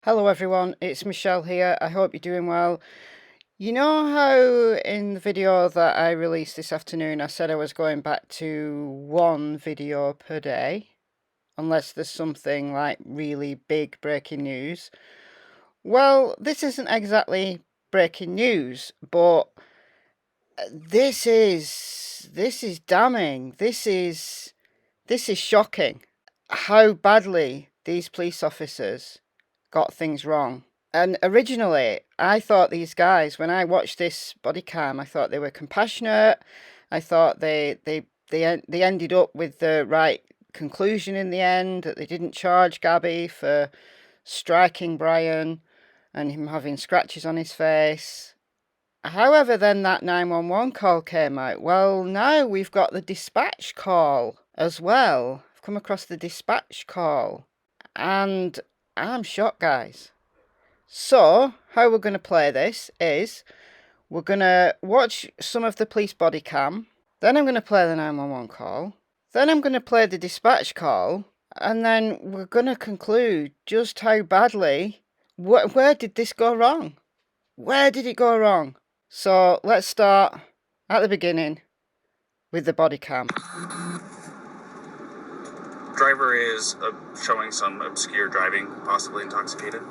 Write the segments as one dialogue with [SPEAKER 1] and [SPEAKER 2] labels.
[SPEAKER 1] Hello everyone, it's Michelle here. I hope you're doing well. You know how in the video that I released this afternoon I said I was going back to one video per day, unless there's something like really big breaking news? Well, this isn't exactly breaking news, but this is damning. This is shocking. How badly these police officers got things wrong. And originally, I thought these guys, when I watched this body cam, I thought they were compassionate. I thought they ended up with the right conclusion in the end, that they didn't charge Gabby for striking Brian and him having scratches on his face. However, then that 911 call came out. Well, now we've got the dispatch call as well. I've come across the dispatch call. And I'm shocked, guys. So, how we're going to play this is we're going to watch some of the police body cam. Then I'm going to play the 911 call. Then I'm going to play the dispatch call. And then we're going to conclude just how badly, where did this go wrong? Where did it go wrong? So, let's start at the beginning with the body cam.
[SPEAKER 2] Driver is showing some obscure driving, possibly intoxicated.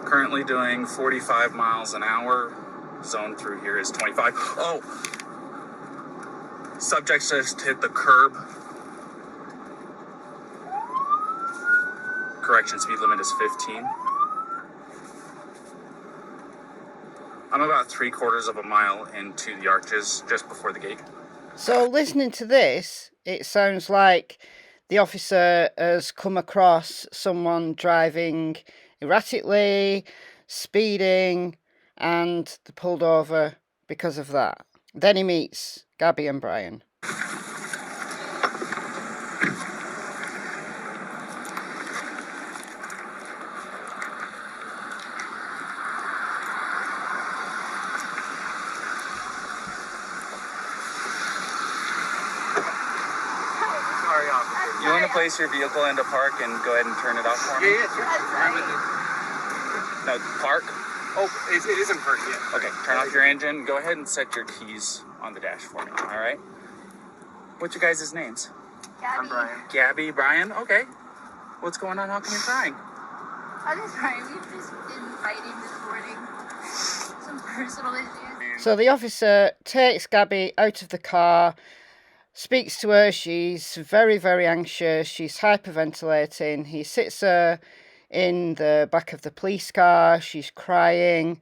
[SPEAKER 2] Currently doing 45 miles an hour. Zone through here is 25. Oh! Subject just hit the curb. Correction, speed limit is 15. I'm about 3/4 of a mile into the arches, just before the gate.
[SPEAKER 1] So listening to this, it sounds like the officer has come across someone driving erratically, speeding, and they pulled over because of that. Then he meets Gabby and Brian.
[SPEAKER 2] You want to place your vehicle into park and go ahead and turn it off for me?
[SPEAKER 3] Yeah, sure.
[SPEAKER 2] No, park?
[SPEAKER 3] Oh, it isn't park yet.
[SPEAKER 2] Okay, turn off your engine. Go ahead and set your keys on the dash for me, all right? What's your guys' names?
[SPEAKER 4] Gabby.
[SPEAKER 3] I'm Brian.
[SPEAKER 2] Gabby, Brian? Okay. What's going on? How come you're crying?
[SPEAKER 4] I'm just crying. We've just been fighting this morning. Some personal issues.
[SPEAKER 1] So the officer takes Gabby out of the car, speaks to her. She's very, very anxious. She's hyperventilating. He sits her in the back of the police car. She's crying.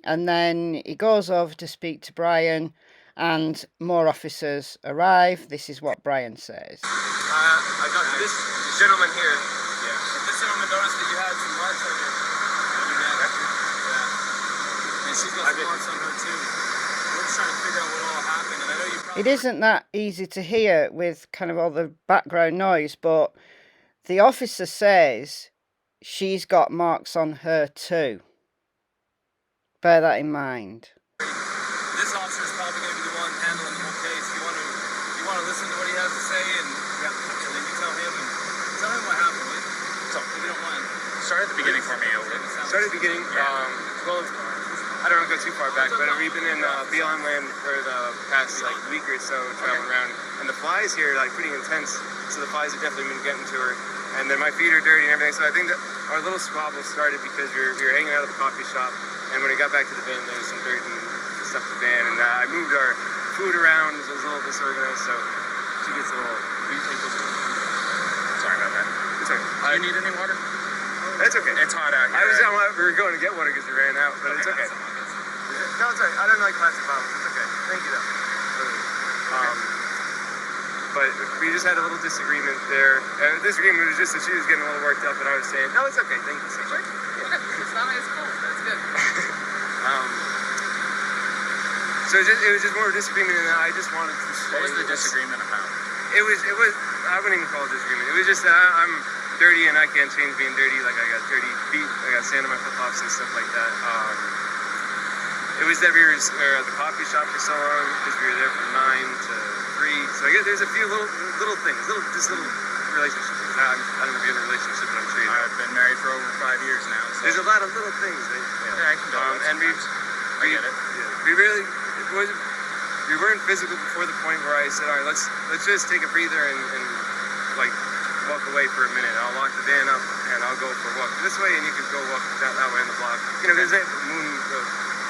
[SPEAKER 1] And then he goes over to speak to Brian, and more officers arrive. This is what Brian says.
[SPEAKER 3] I got this gentleman here. Yeah. This gentleman noticed that you had some marks on your neck. Yeah. And she's got some marks on her too. We're just trying to figure out what all happened. And I know you probably...
[SPEAKER 1] It isn't that easy to hear with kind of all the background noise, but the officer says she's got marks on her too. Bear that in mind.
[SPEAKER 3] This officer is probably going to be the one handling the whole case. You want to listen to what he has to say, and then you tell him what happened. So, if you don't mind.
[SPEAKER 2] Start at the beginning for me, over.
[SPEAKER 3] Start at the beginning. Well, I don't want to go too far back, but we've been in Beyond Land for the past week or so, traveling around, and the flies here are pretty intense. So the flies have definitely been getting to her, and then my feet are dirty and everything. So I think that our little squabble started because we were hanging out at the coffee shop, and when we got back to the van, there was some dirt and stuff in the van, and I moved our food around. It was a little disorganized, so she gets a little.
[SPEAKER 2] Will you take this? Sorry about that.
[SPEAKER 3] It's okay.
[SPEAKER 2] Do you need any water?
[SPEAKER 3] It's okay.
[SPEAKER 2] It's hot out here.
[SPEAKER 3] We were going to get water because we ran out, but it's okay. No, it's alright. I don't like plastic bottles. It's okay. Thank you, though. But we just had a little disagreement there. The disagreement was just that she was getting a little worked up, and I was saying, no, it's okay. Thank you so much. Yeah.
[SPEAKER 2] It's not as cold. That's good.
[SPEAKER 3] So it was just more of a disagreement, and I just wanted to say...
[SPEAKER 2] What was the disagreement about?
[SPEAKER 3] It was, I wouldn't even call it disagreement. It was just that I'm dirty and I can't change being dirty. Like, I got dirty feet, I got sand on my flip-flops and stuff like that. It was that we were at the coffee shop for so long, because we were there from 9 to free. So I guess there's a few little things, little relationships. I don't know if you're in a relationship, but I'm sure you know.
[SPEAKER 2] I've been married for over 5 years now. So.
[SPEAKER 3] There's a lot of little things. Right?
[SPEAKER 2] Yeah, I can go.
[SPEAKER 3] And I get it. Yeah, we weren't physical before the point where I said, all right, let's just take a breather and like walk away for a minute. I'll lock the van up and I'll go for a walk this way, and you can go walk that way on the block. You know, there's that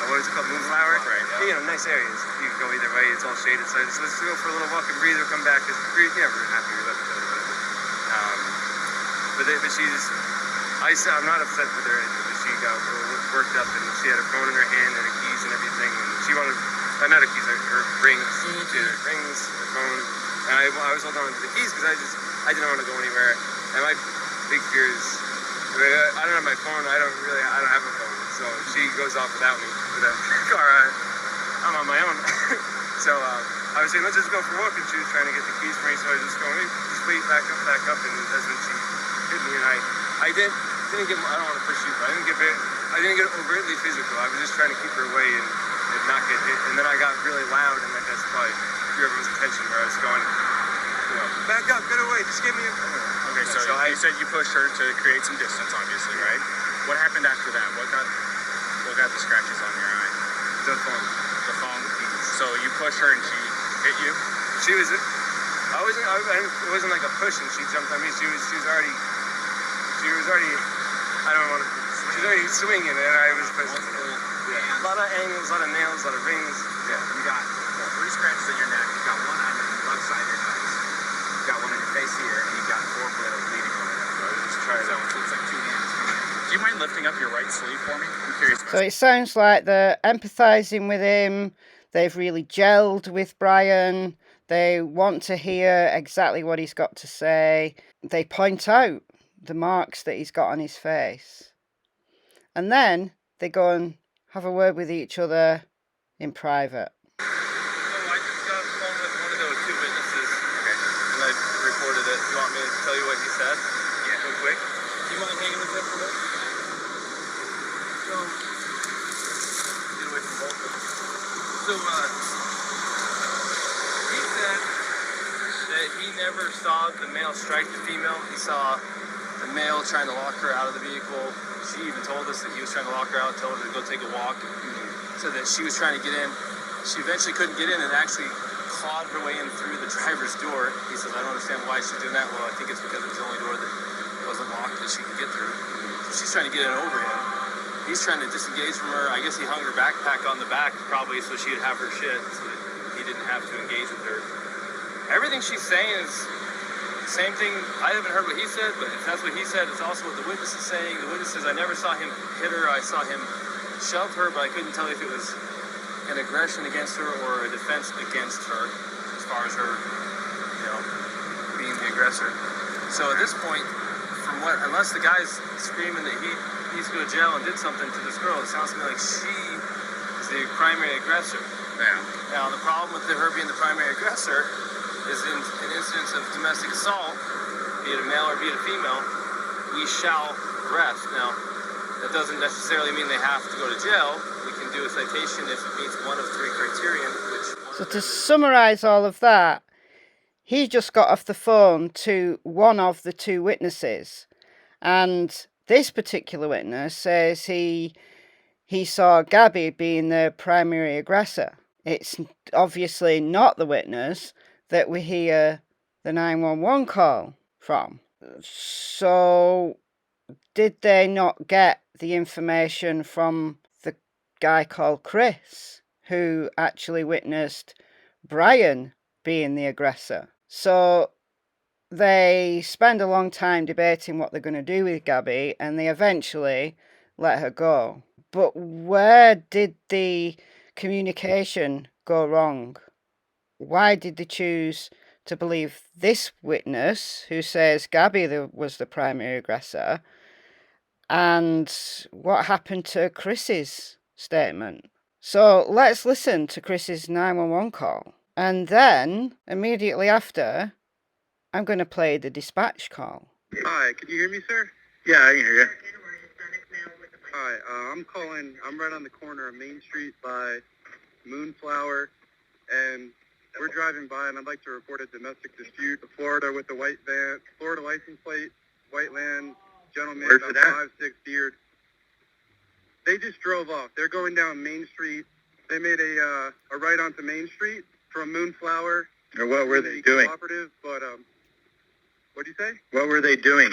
[SPEAKER 3] what is it called, Moonflower?
[SPEAKER 2] Right.
[SPEAKER 3] Yeah. You know, nice areas. You can go either way. It's all shaded. So let's go for a little walk and breather. Come back. Cause we're never happy we left each other. But she's. I'm not upset with her. But she got worked up and she had her phone in her hand and her keys and everything. And she wanted. Not her keys. Her rings. She had her rings, her phone. And I was holding on to the keys because I didn't want to go anywhere. And my big fear is. I don't have my phone. I don't have a phone. So she goes off without me with a car. I'm on my own. So I was saying, let's just go for a walk, and she was trying to get the keys for me. So I was just going, just wait, back up, and that's when she hit me. And I didn't get. I don't want to push you, but I didn't get overtly physical. I was just trying to keep her away and not get hit. And then I got really loud, and that's probably drew everyone's attention where I was going, back up, get away, just give me a.
[SPEAKER 2] Okay, so you said you pushed her to create some distance, obviously, right? What happened after that? What got the scratches on your eye?
[SPEAKER 3] The phone.
[SPEAKER 2] The phone? So you pushed her and she hit you?
[SPEAKER 3] She was. It wasn't like a push and she jumped on me. She was already. I don't want to. She was already swinging and I was pushing. Yeah. A lot of angles, a lot of nails, a lot of rings.
[SPEAKER 2] Yeah. You got 3 scratches on your neck. You got 1 on your left side of your nose. You got 1 on your face here, and you got 4 bleeding on it. So it looks like 2 hands coming in. Do you mind lifting up your right sleeve for me? I'm curious.
[SPEAKER 1] So it sounds like they're empathizing with him. They've really gelled with Brian. They want to hear exactly what he's got to say. They point out the marks that he's got on his face. And then they go and have a word with each other in private.
[SPEAKER 3] So I just got a phone with one of those 2 witnesses. Okay. And I recorded it. You want me to tell you what he said? Yeah. Real quick. Do you mind hanging with him for a minute? So, get away from both of them. So, he said that he never saw the male strike the female. He saw the male trying to lock her out of the vehicle. She even told us that he was trying to lock her out, told her to go take a walk, so that she was trying to get in. She eventually couldn't get in and actually clawed her way in through the driver's door. He says, I don't understand why she's doing that. Well, I think it's because it was the only door that wasn't locked that she could get through. So she's trying to get in over him. He's trying to disengage from her. I guess he hung her backpack on the back probably so she'd have her shit, so that he didn't have to engage with her. Everything she's saying is the same thing. I haven't heard what he said, but if that's what he said, it's also what the witness is saying. The witness says, I never saw him hit her. I saw him shove her, but I couldn't tell if it was an aggression against her or a defense against her, as far as her, being the aggressor. So at this point, unless the guy's screaming that he needs to go to jail and did something to this girl, it sounds to me like she is the primary aggressor.
[SPEAKER 2] Yeah.
[SPEAKER 3] Now, the problem with her being the primary aggressor is in an instance of domestic assault, be it a male or be it a female, we shall arrest. Now, that doesn't necessarily mean they have to go to jail. We can do a citation if it meets 1 of 3 criterion.
[SPEAKER 1] So to summarise all of that, he just got off the phone to one of the 2 witnesses. And this particular witness says he saw Gabby being the primary aggressor. It's obviously not the witness that we hear the 911 call from. So did they not get the information from the guy called Chris, who actually witnessed Brian being the aggressor? So they spend a long time debating what they're going to do with Gabby, and they eventually let her go. But where did the communication go wrong? Why did they choose to believe this witness who says Gabby was the primary aggressor? And what happened to Chris's statement? So let's listen to Chris's 911 call. And then, immediately after, I'm going to play the dispatch call.
[SPEAKER 5] Hi, can you hear me, sir? Yeah, I can hear you. Hi, I'm calling. I'm right on the corner of Main Street by Moonflower, and We're driving by, and I'd like to report a domestic dispute. Florida with the white van, Florida license plate, white land, gentleman,
[SPEAKER 6] Where's
[SPEAKER 5] about
[SPEAKER 6] it at?
[SPEAKER 5] 5'6" beard. They just drove off. They're going down Main Street. They made a right onto Main Street from Moonflower.
[SPEAKER 6] Or what were they doing?
[SPEAKER 5] Cooperative, but what'd you say?
[SPEAKER 6] What were they doing?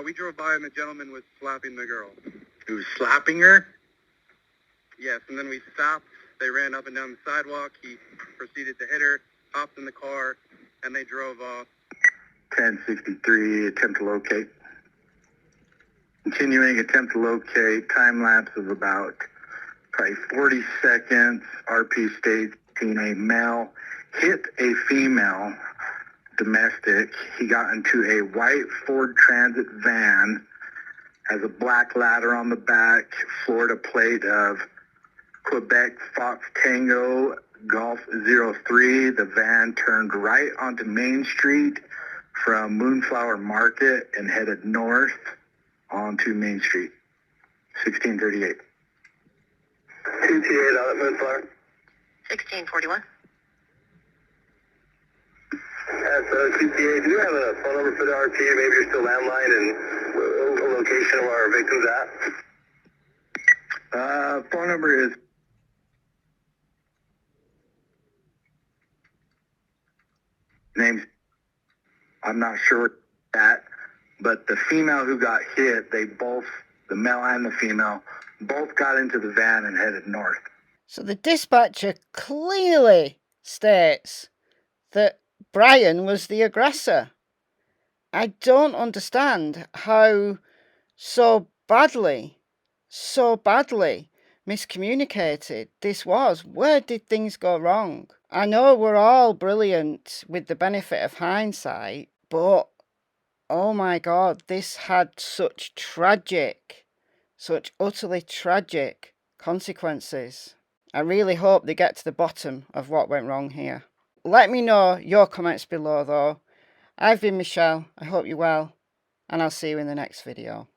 [SPEAKER 5] We drove by, and the gentleman was slapping the girl.
[SPEAKER 6] He was slapping her?
[SPEAKER 5] Yes, and then we stopped. They ran up and down the sidewalk. He proceeded to hit her, hopped in the car, and they drove off.
[SPEAKER 6] 1063, attempt to locate. Continuing, attempt to locate, time lapse of about probably 40 seconds. RP states a male hit a female domestic. He got into a white Ford Transit van, has a black ladder on the back, Florida plate of Quebec Fox Tango Golf 03. The van turned right onto Main Street from Moonflower Market and headed north onto Main Street. 1638.
[SPEAKER 5] 228 out at Moonflower.
[SPEAKER 7] 1641.
[SPEAKER 5] So 228, do you have a phone number for the RP? Maybe you're still landline and a location of where our victim's at?
[SPEAKER 6] Phone number is names. I'm not sure that, but the female who got hit, they both, the male and the female, both got into the van and headed north.
[SPEAKER 1] So the dispatcher clearly states that Brian was the aggressor. I don't understand how so badly miscommunicated this was. Where did things go wrong? I know we're all brilliant with the benefit of hindsight, but oh my God, this had such utterly tragic consequences. I really hope they get to the bottom of what went wrong here. Let me know your comments below though. I've been Michelle, I hope you're well, and I'll see you in the next video.